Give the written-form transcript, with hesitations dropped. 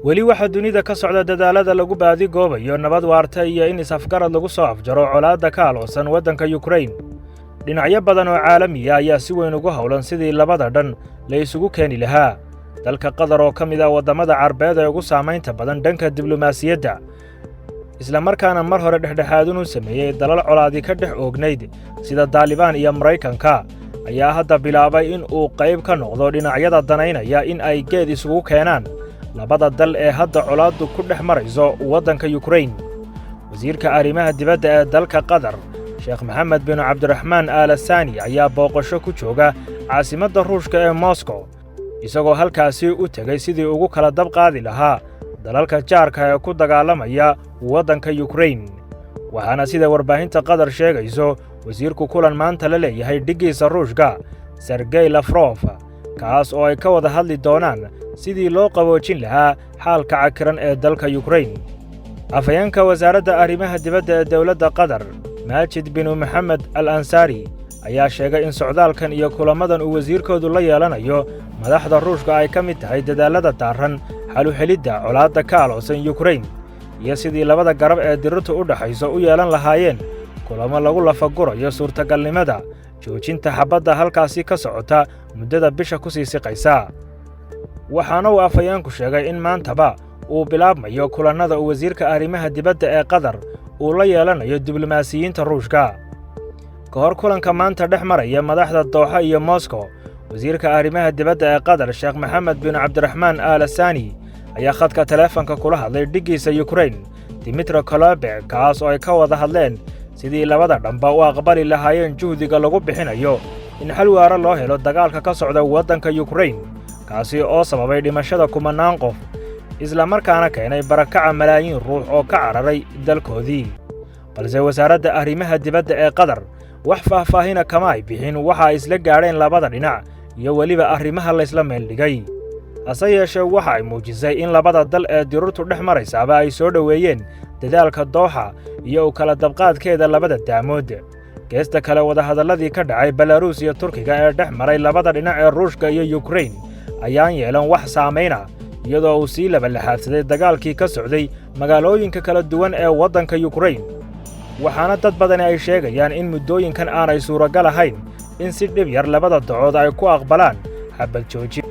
weli waxa dunida ka socda dadaalada lagu baadi goobayo nabad waarta iyo in isafgarad lagu soo afjaro colaadda ka aloosan waddanka Ukraine. Dhinacyo badan oo caalami ah ayaa si weyn ugu howlan sidii labada dhan la isugu keeni lahaa. Dalka Qatar oo ka mid ah wadamada Carbeed ee ugu saamaynta badan dhanka diblomaasiyadda, isla markaana mar hore dhexdhexaadin u sameeyay dalal colaadi ka dhex oognayd sida Taliban iyo Mareykanka, ayaa hadda bilaabay in uu qayb ka noqdo dhinacyada danaynaya in ay geed isugu keenaan labada dal ee hadda colaaddu ku dhex marayso waddanka Ukraine. Wasiirka arrimaha dibadda ee dalka Qatar, Sheekh Mohammed bin Abdurrahman Al Thani, ayaa booqasho ku jooga caasimadda Ruushka ee Moscow, isagoo halkaasi u tegay sidii ugu kala dab qaadi lahaa dalalka jaarka ee ku dagaalamaya waddanka Ukraine. Waxaana sida warbaahinta Qatar sheegayso, wasiirku kulan maanta la leeyahay dhiggiisa Ruushka Sergey Lavrov, kaas oo ay ka wada hadli doonaan sidii loo qaboojin lahaa xaalka cakiran ee dalka Ukraine. Afhayeenka wasaaradda arrimaha dibadda ee dowladda Qatar, Majid bin Mohammed Al Ansari, ayaa sheegay in socdaalkan iyo kulamadan uu wasiirkoodu la yeelanayo madaxda Ruushka ay ka mid tahay dadaalada daaran xal u helidda colaadda ka aloosan Ukraine iyo sidii labada garab ee dirirtu u dhaxayso u yeelan lahaayeen kulamo lagu lafagurayo suurtagalnimada joojinta xabadda halkaasi ka socota muddada bisha ku sii siqaysa. Waxaana uu afhayeenku sheegay in maantaba uu bilaabmayo kulannada uu wasiirka arrimaha dibadda ee Qatar uu la yeelanayo diblomaasiyiinta Ruushka. Ka hor kulanka maanta dhex maraya madaxda Dooxa iyo Moscow, wasiirka arrimaha dibadda ee Qatar, Sheekh Mohammed bin Abdurrahman Al Thani, ayaa khadka taleefanka kula hadlay dhiggiisa Ukraine, Dmytro Kuleba, kaas oo ay ka wada hadleen sidii labada dhanba u aqbali lahaayeen juhdiga lagu bixinayo in xal waara loo helo dagaalka ka socda waddanka Ukraine, kaasi oo sababay dhimashada kumanaan qof, isla markaana keenay barakaca malaayiin ruux oo ka cararay dalkoodii. Balse wasaaradda arrimaha dibadda ee Qatar wax faahfaahina kama ay bixin waxa ay isla gaadheen labada dhinac iyo weliba arrimaha la isla meel dhigay. Hase yeeshee waxa ay muujisay in labada dal ee dirirtu dhex maraysaaba ay soo dhoweeyeen dadaalka Dooxa iyo u kala dabqaadkeeda labada daamood. Geesta kale, wadahadalladii ka dhacay Belarus iyo Turkiga ee dhex maray labada dhinac ee Ruushka iyo Ukraine ayaan yeelan wax saamayn ah, iyadoo uu sii labalaxaadsaday dagaalkii ka socday magaalooyinka kala duwan ee waddanka Ukraine. Waxaana dad badani ay sheegayaan in muddooyinkan aanay suuragal ahayn in si dhib yar labada dacood ay ku aqbalaan xabad joojin.